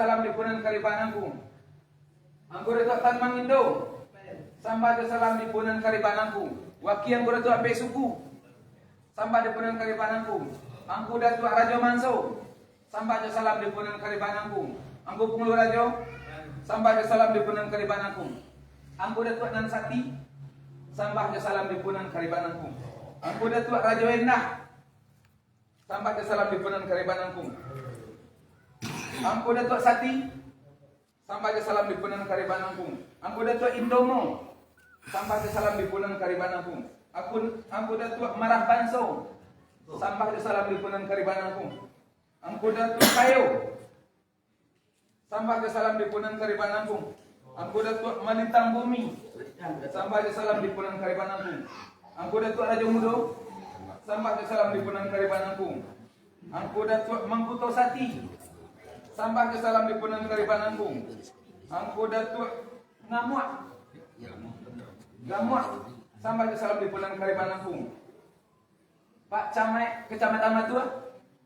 salam dipunan karibananku. Angku datuk tan mangindo. Samba jo salam dipunan karibananku. Waki angku datuk ape suku. Samba dipunan karibananku. Angku datuk Rajo Manso. Samba jo salam dipunan karibananku. Angku punglu Rajo. Samba jo salam dipunan karibananku. Angku datuk Nan Sati. Samba jo salam dipunan karibananku. Angku datuk Rajo Endah. Samba jo salam dipunan karibananku. Angku datuk Sati. Samba jo salam dipunan karibananku. Angku datuk Indomo. Samba jo salam dipunan karibananku. Angku datuk Marah Banso. Samba jo salam dipunan karibananku. Angku datuk Kayo. Samba jo salam dipunan karibananku. Angku datuk Malintang Bumi. Samba jo salam dipunan karibananku. Angku datuk Rajo Mudo. Samba jo salam dipunan karibananku. Angku datuk Mangkuto Sati. Samba jo salam dipunan karibananku. Angku datuk Ngamuak. Samba jo salam dipunan karibananku. Pak Camat Kecamatan Matua.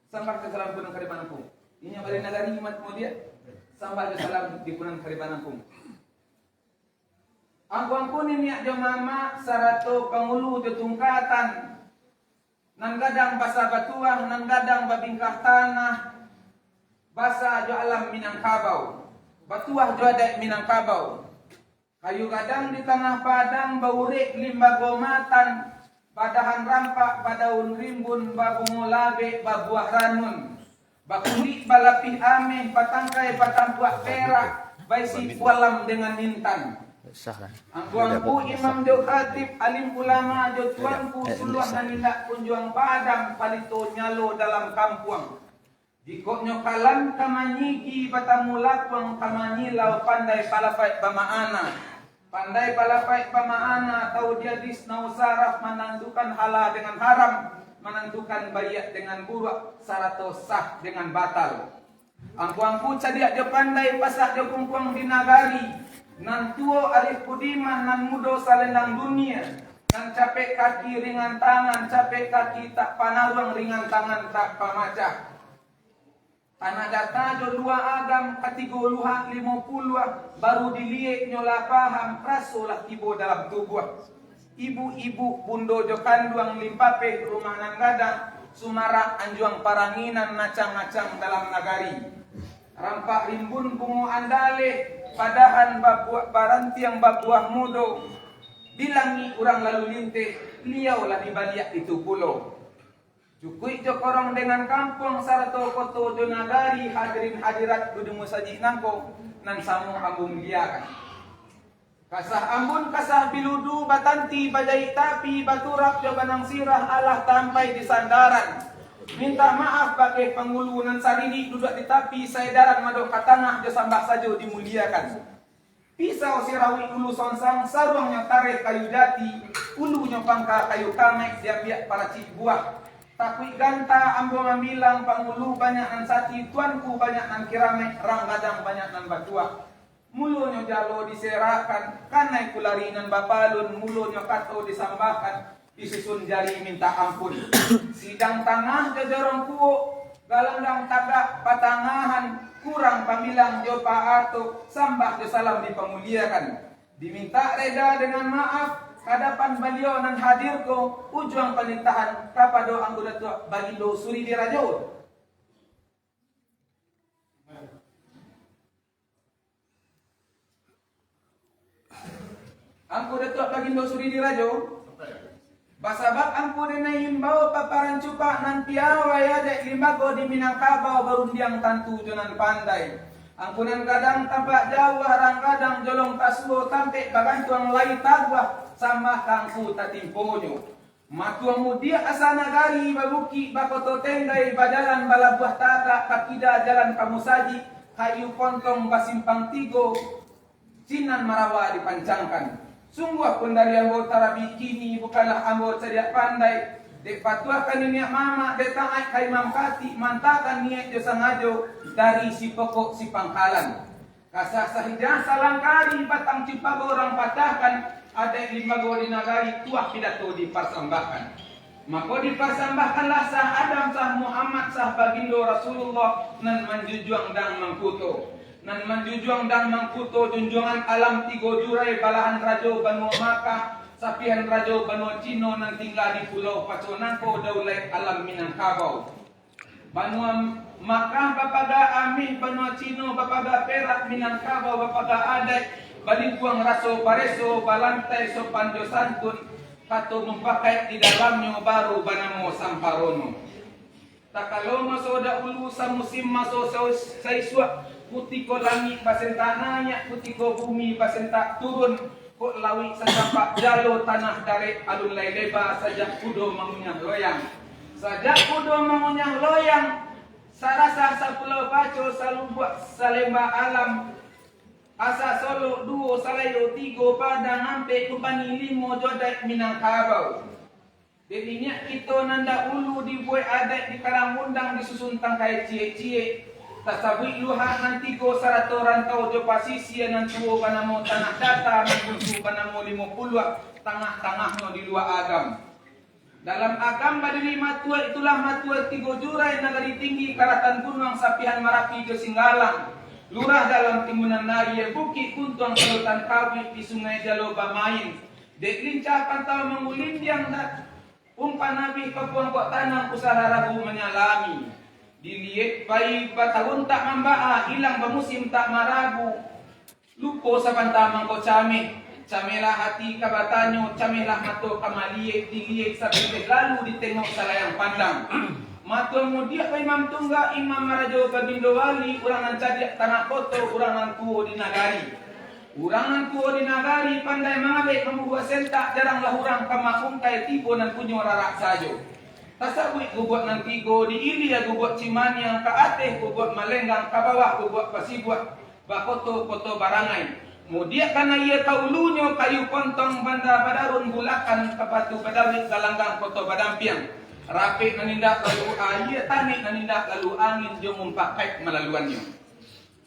Samba jo salam dipunan karibananku. Ini yang balik nagari Imat Mudia. Samba jo salam dipunan karibananku. Angku ini jo mama sarato pangulu jo tungkatan. Nan gadang basa batuah, nan gadang babingkah tanah. Basa jo alam Minangkabau. Batuah jo ada Minangkabau. Kayu gadang di tengah padang, baurik limbago matan. Badahan rampak, badaun rimbun, babungo labe, babuah ranun. Bakulik balapih ameh, patangkai patampuak perak. Baisi pualam dengan intan. Angku imam jo khatib, alim ulama jo tuanku. Suluah nanindak kunjuang padang, palito nyalo dalam kampung. Jikoknya kalam kamanyigi batamulapang kamanyilaw pandai palapay pamaana. Pandai palapay pamaana tau diadis na usaraf menentukan halal dengan haram. Menentukan bayat dengan buruk sarato sah dengan batal. Angku cadiak jo pandai pasak jo kungkuang di nagari. Nan tuo alif kudimah nan mudo salendang dunia. Nan capek kaki ringan tangan, capek kaki tak panawang ringan tangan tak pamacah. Tanah data jo dua agam katigo luha 50 baru diliek nyola paham rasolah tibo dalam tubuh. Ibu-ibu bundo jo kanduang limpape rumah nan gadang sumara anjuang paranginan ngacang-ngacang dalam nagari. Rampak rimbun bungo andale padahan babuah barantiang babuah mudo. Bilangi urang lalu linte liaulah di baliak itu pulau. Cukui jo korong dengan kampung sarato koto jo nagari hadirin hadirat dudu musaji nangko nan samu ambung liakan. Kasah ambun kasah biludu batanti bajai tapi baturap jo banang sirah alah tampai di sandaran. Minta maaf pakai pangulu nan saridi duduk di tapi saya darat mado katangah jo sambah sajo dimuliakan. Pisau sirawi ulu sonsang sarungnya tarik kayu jati ulunya pangka kayu kamek siap-siap para cik buah. Takwi ganta ambo mamilang pangulu banyak nan sati tuanku banyak nan kirame rang gadang banyak nan batua. Mulunyo jalo diserakan kanai kulari nan bapalun mulunyo kato disambahkan disusun jari minta ampun. Sidang tangah jajorong kuo galandang tagak patangahan kurang pamilang jopa ato sambah jo salam dipemuliakan. Diminta reda dengan maaf hadapan beliau nan hadir ko ujuang penintahan kapado anggota tua Bagindo Suri di Rajo. Anggota tua Bagindo Suri di Rajo. Basabak angku na himbau paparan cupa nan piawa ya dek limbago di Minangkabau barundiang tantu jonan pandai. Angkunan kadang tampak jauh harang kadang jolong tasuo tampe bagantuang lai tagwah sama kangku tatimponyo. Matua mudia asana gari babuki bakoto tendai bajalan balabuah taga kakida jalan kamusaji kayu kontong basimpang tigo sinan marawa dipancangkan. Sungguh pun dari ambo tarabi kini bukanlah ambo ceriak pandai. Dek patuakan niat mama detangai kai mamkati mantakan niat jo sangajo dari si pokok si pangkalan. Kasah sahijah salangkari batang cipago orang patahkan ada 5 gori nagari tuah pidato dipersembahkan. Maka dipersembahkanlah sah Adam sah Muhammad sah bagindo Rasulullah nan menjujuang dan mengkuto. Nan menjujuang dan mengkuto junjungan alam tigo jurai balahan rajo Banu Makkah sapihan rajo Banu Cino nan tinggal di pulau Paconangko daulai alam Minangkabau. Banu Makkah bapaga Amih Banu Cino bapaga Perak Minangkabau bapaga Adat balikuang raso pareso balantai sopan santun kato mempakai di dalamnya baru banamo samparono. Takalono soda ulu sa musim maso saiswa putiko langit basentananya putiko bumi basenta turun kok lawi sasampak jalo tanah dari alun leba sajak kudo mengunyah loyang. Sajak kudo mengunyah loyang sarasa sa pulau Paco salubak salemba alam asa solo duo salayo tigo padang ampe kubani limo jodai Minangkabau. Jadinya kita nanda ulu dibuat adat di karang undang disusun tangkai cie-cie. Tasabui luha nanti go sarato rantau jo pasisi nan tuo banamo tanah data mengunsu banamo 50 tengah-tengahnya di luar agam. Dalam agam badiri matua itulah matua tigo jurai nagari tinggi karatan gunung sapihan Marapi jo Singgalang. Lurah dalam timunan nari bukit kuntuang selutan kawit di sungai Jalo Bamain. Dek lincah pantau mengulindiang dan umpan nabi papuang kok tanang usaha ragu menyalami. Dilihat bayi batahun tak membaa hilang bermusim tak maragu. Lupo sa pantamang ko came. Camelah hati kabatanyo, camelah mato kamaliek dilihat sa pilit lalu ditengok sa layang pandang. Matul mudia pa Imam Tungga, Imam Marajo Bagindo Wali, urangan cadiak tanah koto, urangan kuo di nagari. Urangan kuo di nagari, pandai mangabe membuat sentak, jaranglah urang kamakungkay tibo nan punyo rarak sajo. Tasabui gubot nan tigo, di Ilia gubot Cimanya, kaateh gubot Malenggang, kabawah gubot Pasibuat, bakoto-koto barangay. Mudia kana ia kaulunyo kayu pontong banda badarun bulakan kapatu badawit galanggang koto badampiang. Rapi nanindak lalu air tanik nanindak lalu angin dia mempakai melaluannya.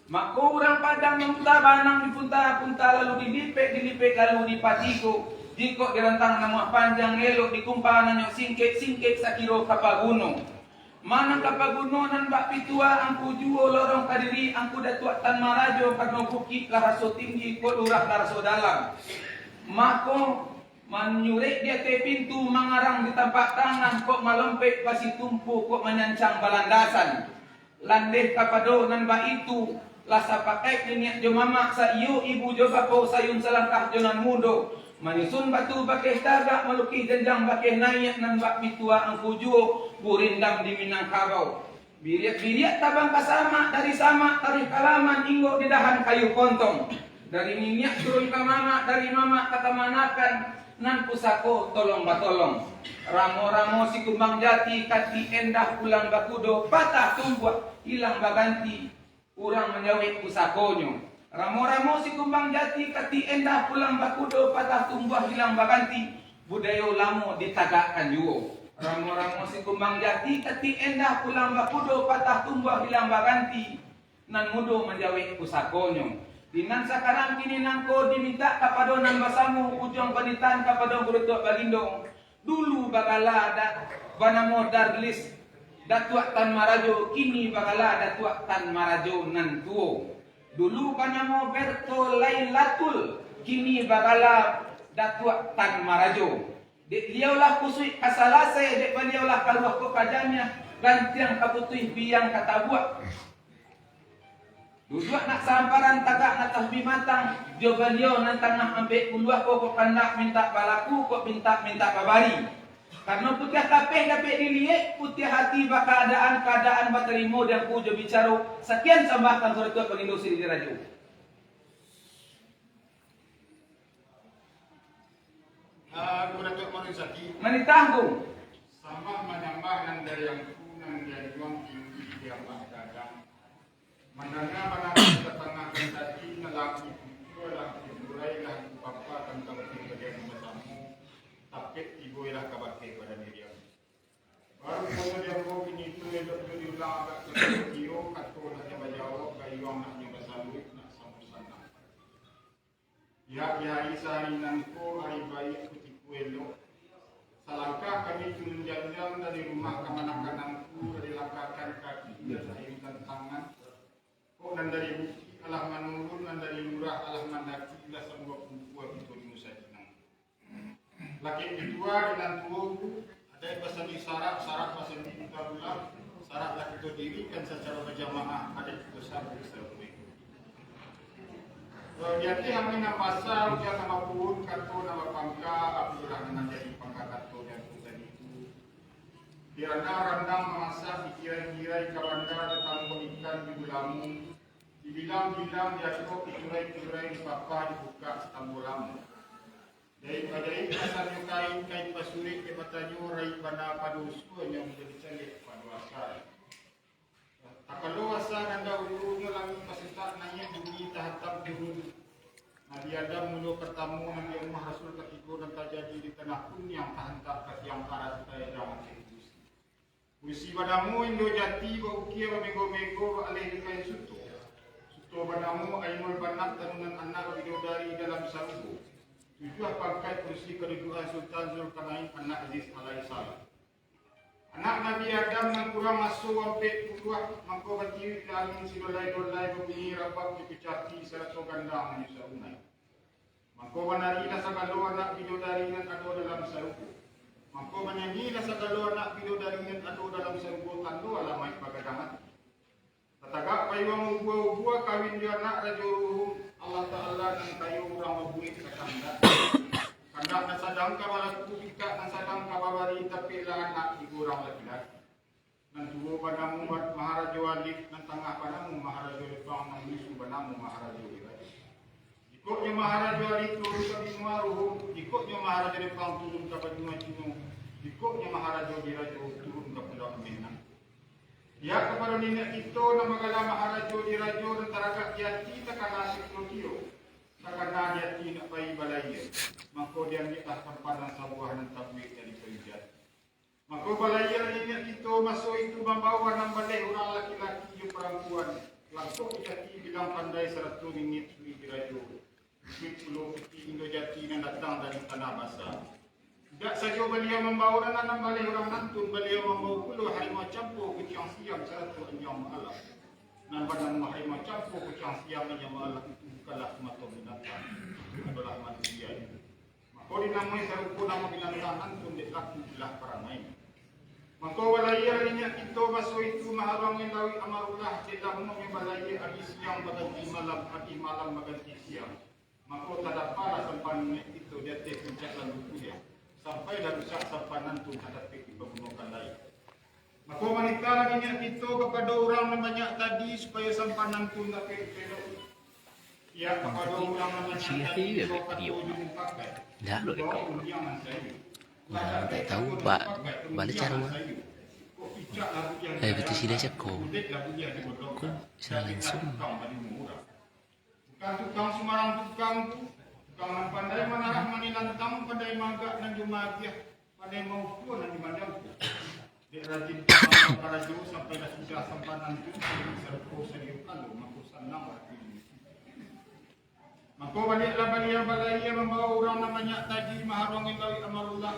Maka orang padang memutar banang di punta lalu dilipek lalu dipatiko. Jiko direntang nama panjang elok dikumpanan yang singkek sakiro kapagunung. Mana kapagunonan bak pitua angku juo lorong kadiri angku datuak tan marajo karno bukit laraso tinggi ko lurah laraso dalam. Maka menyurik dia ke pintu mengarang di tampak tangan kok melempek pasi tumpu kok menyancang balandasan landeh kapado nan ba itu lasa pakai niat jo mama sa iyo ibu jo bapo sayun selangkah jonan mudo menyusun batu bakeh tagak melukis jenjang bakeh naik nan bak pitua angku juo burindam di Minangkabau biriak tabang kasama dari sama tarik kalaman inggo di dahan kayu kontong dari minyak turun ke mama dari mama kata manakan nan pusako tolong batolong ramo-ramo si kumbang jati kati endah pulang bakudo patah tumbuh hilang baganti urang menjawab pusakonyo ramo-ramo si kumbang jati kati endah pulang bakudo patah tumbuh hilang baganti budayo lamo ditagakkan juo ramo-ramo si kumbang jati kati endah pulang bakudo patah tumbuh hilang baganti nan mudo menjawab pusakonyo. Dinan sekarang kini nangko diminta kepada nan basamu ujung panitan kepada berutuk bagindo. Dulu bagala banamo darlis datuak tan marajo kini bagala datuak tan marajo nan tuo. Dulu banamo berto lailatul kini bagala datuak tan marajo. Dek liaulah kusui kasalase dek baliaulah kaluah ko kajanya gantiang kaputui biang kata buat. Duduk nak samparan tagak nak tahbi matang jo beliau nan tengah ambek puluh kok kandak minta balaku kok minta babari karena putih kapeh dapat dilihat putih hati bak keadaan baterimo dan pujo bicara sekian sambahkan surat pengindo siri diraju Datuk Manisaki menitanggung sama menambahkan dari yang kunan dari ruang tinggi yang dagang mendengar ketenangan tadi lelaki itu adalah mulailah bapa tentang bagian masamu tapi ibu ialah kabake pada diri baru kemudian mau ini itu untuk diulang agak kecil atau nak jawab kayu nak basalu nak sama-sama ya hari nanko hari baik kutiku elok Selangkah kami menjajal dari rumah kemana-kananku, dari langkahkan kaki, dari tangan. Kok nan dari bukti alah manurun, nan dari murah alah mandaki, lah semua perempuan itu di Nusa Jinang. Laki kedua dengan tuaku, ada yang pasal di syarat pasal di ulang, syarat laki itu dirikan secara berjamaah, ada itu sampai selesai. Jadi kami nak pasal ujian nama pun kantor nama pangka apabila nak jadi pangka kantor yang tadi itu. Diranda randang memasak dikirai-kirai kawanda datang ikan di bulamu. Dibilang-bilang diatur dicurai-curai di papa dibuka tambul lamu. Dari padai asalnya kain pasuri ke batanyo rai pada padusu yang menjadi calik pada asal. Kalau asal anda urungnya lagi pasita nanya bunyi tahatam turun. Nabi Adam mulu pertama Nabi Muhammad Rasul ketiga dan terjadi di tanah pun yang tahantak ke yang arah saya dalam kursi. Kursi padamu Indo jati bau kia bamego-mego alih kain suto. Suto padamu ainul banak tanunan anak bidodari dalam sarubu. Tujuh pangkat kursi kedudukan Sultan Zulkarnain anak Aziz alaihissalam. Anak Nabi Adam yang kurang masuk sampai puluh mangko batiwi langin sidolai-dolai bumi rapat dipecati serta ganda manusia unai. Mangko banarina sagalo anak bidodari yang ada dalam saruku. Mangko menyanyilah sagalo anak bidodari yang ada dalam saruku tando alamai pagadangan. Tatagak payung buah-buah kawin dia anak rajuruhum Allah Ta'ala nang kayu orang mabuit sekanda. Kandak na sadang kawalat kubika na sadang kawawari tapi lah anak digurang laki-laki. Nantuwo padamu maharaja walid ng tangah padamu maharaja lipang ng misu padamu maharaja walid. Ikut niya maharaja walid turun ka binuaruhum. Ikut niya maharaja lipang turun ka padumatino. Ikut niya maharaja dirajo turun ka padumatino. Ya kepada nenek itu na magala maharaja dirajo ng taraga yati takanasik notiyo. Karena dia tidak bayi balaya, maka dia nikah sempadan sebuah dan tablik dari penjat. Maka balaya ini itu masuk itu membawa enam balai orang laki-laki dan perempuan. Langsung jati bilang pandai 100 ringgit suri dirajo. 10 peti Indo jati yang datang dari tanah basah. Tidak saja beliau membawa dan enam balai orang nantun, beliau membawa puluh harimau campur kecang siang 100 anjang malam. Dan pada harimau campur kecang siang anjang malam itu bukanlah semata binatang, adalah manusia. Maka dinamai sarupu nama binatang antun dek laku belah perangai. Maka walaya minyak kita basuh itu maharang lawi amarullah dek lamunnya balaya habis siang baganti malam, habis malam baganti siang. Maka tak dapat sampai minyak itu dia teh puncak lalu kuliah. Sampai dah rusak sampai nantun hadapi pembunuhan lain. Maka wanita minyak kita kepada orang yang banyak tadi supaya sampai nantun tak pelok. Ya kepada orang namanya tadi dah lo ikut. Nah, tak tahu pak balik cara mana. Betul sih dah cakap. Kau salin semua. Bukan tukang Semarang tukang tu, tukang pandai manarah manilantang, pandai magak dan jumagiah, pandai mau pun dan dimandang. Dia rajin para jauh sampai dah sudah sampai nanti serpo serius kalau maku senang lagi. Maka baliklah balaya membawa orang namanya tadi maharongin lawi amarullah.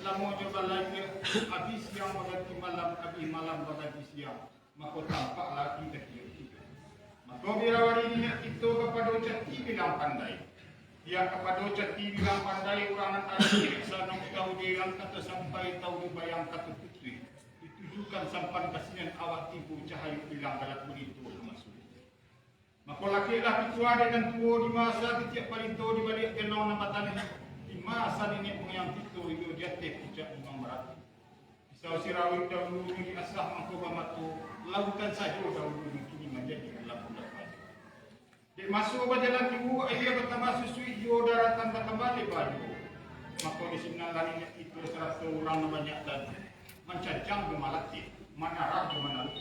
Lamu je balaya habis siang baganti malam, habis malam baganti siang. Maka tampak lagi kecil. Maka birawari niat itu kepada cati bilang pandai. Dia kepada cati bilang pandai orang antara desa nang tahu dia kata sampai tahu bayang kata putri. Ditujukan sampan kasihan awak tibu cahayu bilang galat begitu masuk. Maka laki-laki tua dengan tua di masa setiap palinto di balik genong nambatan di masa ini pengyang itu dia teh pucak memang berat. Pisau sirawit dahulu di asah mangko bamatu lautan saja dahulu kini menjadi labu dapat. Di masuk berjalan ibu ia bertambah susui di daratan kembali baju. Maka di sini lainnya itu 100 orang banyak tadi mencacang di malati manarah di mana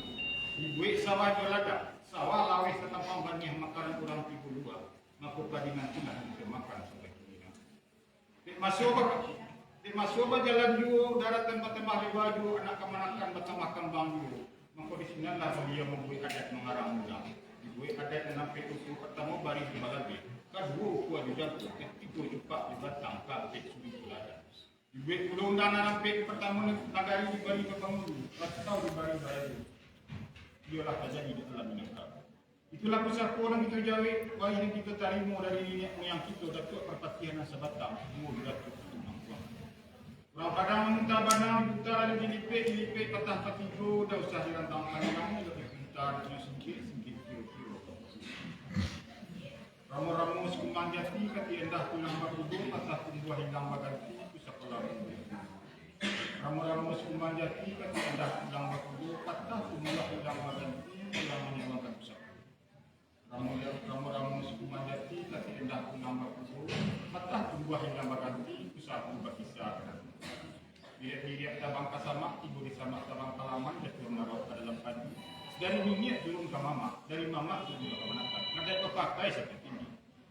ibu sawah jolada. Sawah lawis tetapang banyak makanan kurang 32. Maka padingan tidak bisa makan sampai kini. Di masuk jalan dulu daratan bertambah baju anak kemanakan bertambah kembang dulu. Maka di sini lah beliau membuat adat mengarang ulang. Dibuat adat dengan petusu pertama bari di baladi. Kedua kuat di jatuh, ketiga cepat di batang kapit suri peladan. Duit puluh undang dalam pek pertama negari diberi ke penghulu. Atau diberi bayar. Ialah terjadi di dalam Minangkabau. Itulah pusat orang kita jawab, bayi yang kita terima dari nenek moyang kita, Datuk Perpatian Sebatang, umur Datuk Tumangkuang. Orang Padang meminta banang, diputar ada dilipet, patah patigo, dah usah dirantang kami, lebih pintar dengan sikit kira-kira. Ramu-ramu sekumbang jati, kati endah tulang bakudo, patah tumbuh hilang baganti, pusat kolam. Ramu-ramu sekumbang jati, kati endah tulang bakudo, patah tumbuh hilang baganti, tulang menyebabkan pusat. Ramu-ramu sekumbang jati, kati endah tulang bakudo, patah tumbuh hilang baganti, pusat tumbuh kisah. Lihat tabang kasamak, ibu disamak tabang kalaman, jatuh menaruh ke dalam padi. Dari dunia turun ke mama, dari mama turun ke kemenakan. Ada yang pakai seperti ini.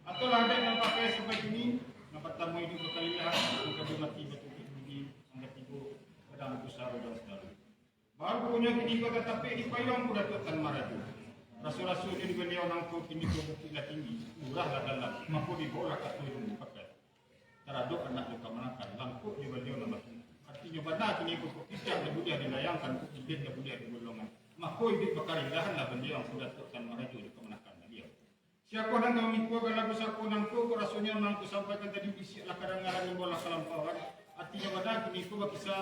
Atau ada yang pakai seperti ini, dapat tamu hidup berkali lihat, mengkabur mati betul tinggi, anggap ibu pedang besar dan saudara. Baru punya kini kau tetapi di payung pun datuk Tan Maraju. Rasul-rasul ini beliau nangkut ini tubuh tidak tinggi, murahlah dalam, mampu dibolak atau yang dipakai. Teraduk anak luka menakan, langkut di beliau nama tinggi. Artinya benar kini kau tidak kemudian dilayangkan, tidak kemudian digolongan. Maka hidup berkarindahanlah beliau yang sudah datuk Tan Maraju di kemenakan beliau. Siapa dan kami kuat kalau bisa kau nangkut, rasanya nangkut sampaikan tadi bisiklah kadang-kadang yang bola kelampauan. Artinya benar kini kau bisa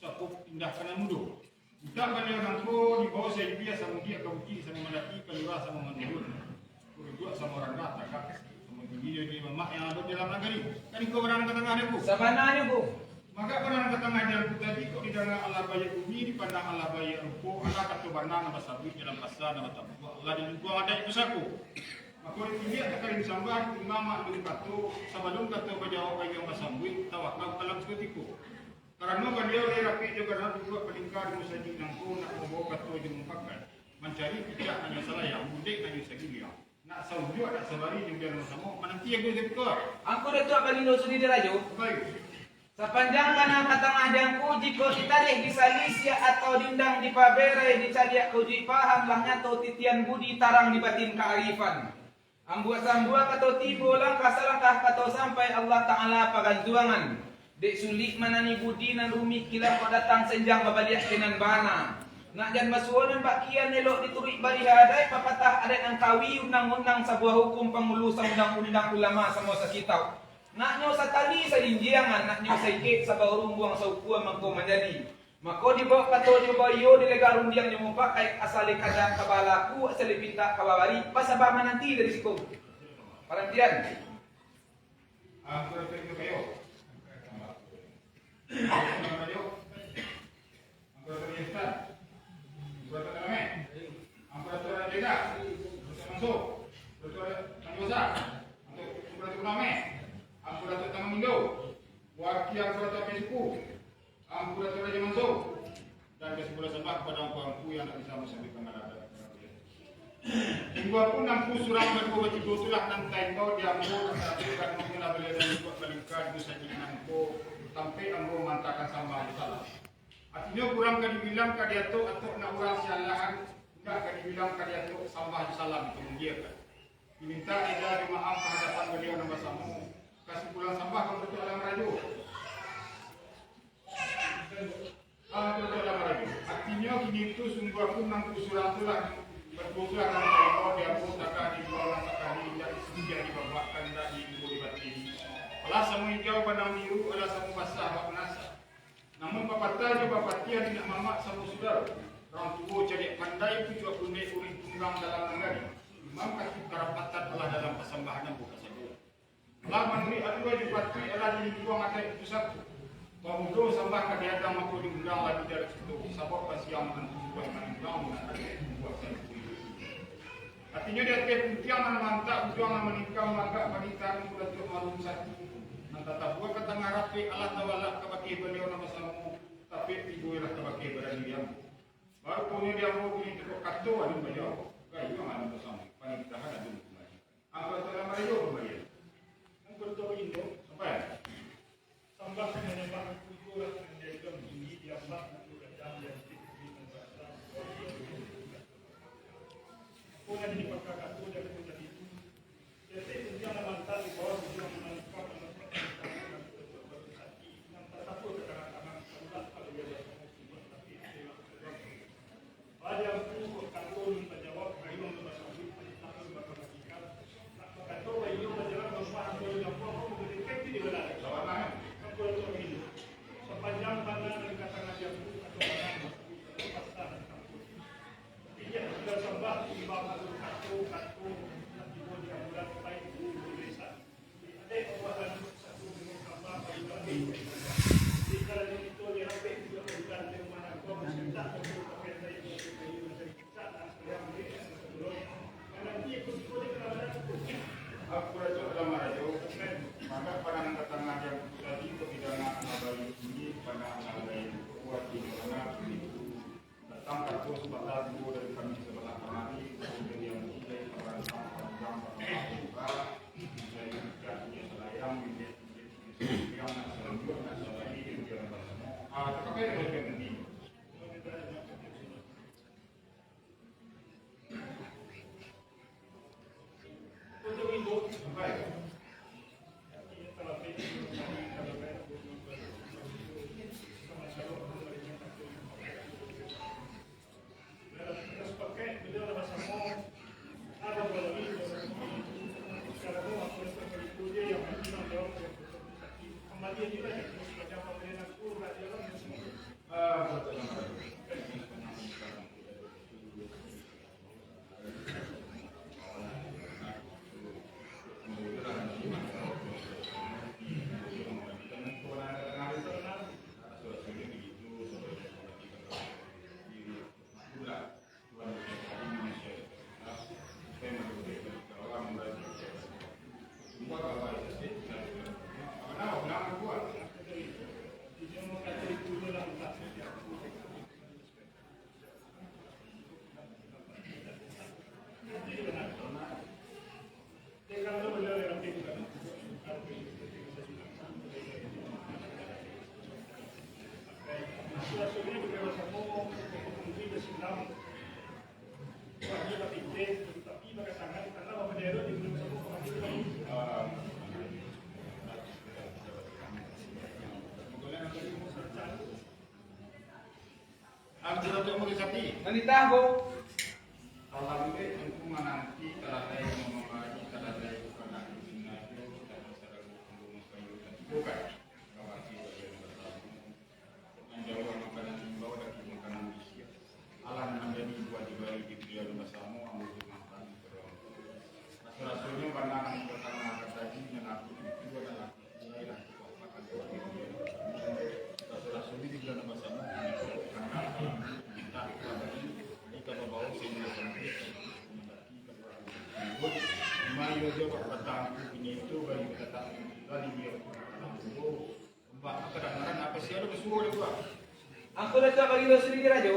kau pindahkan yang mundur. Tidak beliau nangkut di bawah saya biasa sama dia kauji sama melaki keluar sama menurun. Berdua sama orang rata kak. Sama dia di mamak yang ada di dalam negeri. Kan kau berada ke tengah dia bu. Samananya bu. Maka berada ke tengah dia tadi kau di dalam Allah bayi bumi dipandang Allah bayi ruko Allah kata bandang nama sabit dalam pasal nama tabu Allah di lingkungan ada itu saku. Maka ini ada kali sambar mama dulu kata sama dulu kata berjawab bagi yang pasambui tawakal kalam seketiku. Karena beliau dari rapi juga nanti juga pelingkar musajid nangku nak membawa kata yang mempakai mencari tidak hanya salah yang mudik hanya segilia nak saudara nak sabari juga sama menanti yang gue dekor. Angku datuk Balindo sudi rajo. Baik. Sepanjang kanang katang adangku jika ditarikh di Salisia atau diundang di Paberai dicariak kuji paham lah nyato titian budi tarang di batin kearifan. Ambua sambua kato tibo langkah selangkah kato sampai Allah Ta'ala pagantuangan. Dek sulik manani budi nan rumi kila kau datang senjang babaliak kenan bana. Nak jan basuonan bakian elok diturik barihadai papatah adat ang kawi undang-undang sebuah hukum pengulusan undang-undang ulama semua sekitau. Nak nyo sa tali sa linjiangan, nak nyo sa ikit sa baurung buang sa ukua mangko menjadi. Mako di bawah kato di bawah yo di lega rundiang nyo mupakai asali kada kabalaku asali pinta kabawari pasabama nanti dari siku. Parantian. Terima kayo. Kayo. Terima Berapa kami? Angkatan Jeda, masuk. Berapa Untuk kami. Angkatan Tangan Indo. Wakil Angkatan Mexico. Angkatan Raja Masuk. Dan kesimpulan sebab kepada orang yang nak bisa sampai ke mana. Hingga pun nampu surang berkuat itu itulah nantai kau diambil tapi kan mungkin boleh dan buat melingkar bisa jadi nampu sampai ambo mantakan sama salah. Artinya kurang kan dibilang dia tu atau nak orang sialahan enggak kan dibilang dia tu sambah salam itu mengiyakan. Diminta ida dimaaf hadapan beliau nama samu kasih pulang sambah kalau betul alam rajo. Betul alam rajo. Artinya kini itu sungguh aku nampu surang tulah berbuka dan tahu dia pun takkan dibawa takkan dia dibawakan dari ibu di batin. Alah semua hijau padang biru, alah semua basah bak nasa. Namun papatah juga papatian tidak mamak sama saudara. Orang tua jadi pandai itu juga punya urin tunggang dalam negeri. Imam kaki karapatan telah dalam persembahan yang bukan saja. Alah menuri adua juga pati alah dibuang ada itu satu. Pemuda sambah kadiadang mampu diundang lagi dari situ. Sabab pasiang menentu buat menundang buat saya. Artinya dia tiap yang mantap, ujung menikah maka pernikahan sudah termalum satu. Tata buat kata ngarapi Allah Ta'ala kebaki beliau nama samu tapi ibu ialah kebaki berani dia. Baru punya dia mau beli untuk kartu ada beliau. Kayu yang ada bersama. Pernikahan ada kembali. Angkat dalam rayu kembali. Angkat tu Indo sampai. Tambah dengan yang itu lah menjadi tinggi dia Allah dan dia punya di perkara tu dari punya itu. Jadi dia mantap di bawah dia menikah Nanitago. Kalau itu menanti teratai memahami teratai bukan aku sinaju dan masyarakat pembunuh kayu dan bukan kawati bagian bertamu menjauh makanan himbau dan makanan bisnya alam menjadi dua dibalik di pria rumah samu ambil makan beruang rasul-rasulnya pandangan pertama tadi mengaku itu adalah nilai makan rasul-rasul ini juga rumah samu karena minta kalau bawa sehingga sampai Mario jawab petang ini itu bagi petang lagi dia mbak kadang-kadang apa sih ada bersuruh dia Aku dah coba bagi dosa diri rajo.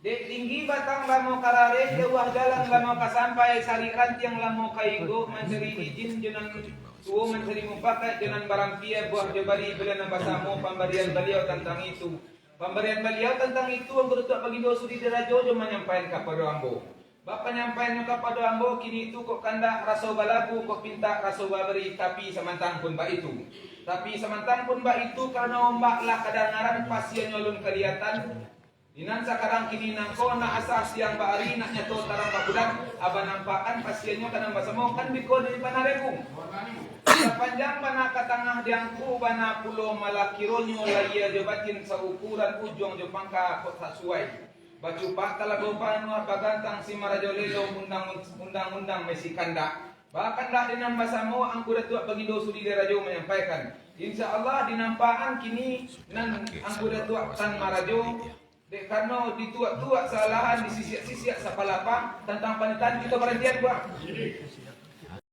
Dek tinggi batang lamo karare jauh jalan lamo kasampai sari rantiang lamo kaigo mencari izin jenan tuo mencari mupakai jenan barang pia buah jabari bila nabasamu pemberian beliau tentang itu. Pemberian beliau tentang itu ang bertuak bagi dosa diri rajo jo menyampaikan kepada ambo. Bapak nyampaikan kepada ambo kini itu kok kandak raso balaku kok pinta raso baberi tapi samantang pun mbak itu. Tapi samantang pun mbak itu karena mbak lah kadangaran pasien nyolun kelihatan. Dinan sekarang kini nangko na asas yang baari nak nyato tarang babudak aba nampakan pasiennya kanang basamo kan biko dari panarekung. Sepanjang bana katangah diangku bana pulo malakironyo laya jabatin sa ukuran ujung jepangka kota suai. Baju patala gopan wa bagantang si marajolelo undang-undang mesikanda. Bahkan dah dinam basamo ang kuda tua bagi dosu di rajo menyampaikan. Insya Allah dinampaan kini nan ang kuda tua tan marajo. Dek karena dituak-tuak salahan di sisiak-sisiak sa palapa tentang panitan kita berhentian gua.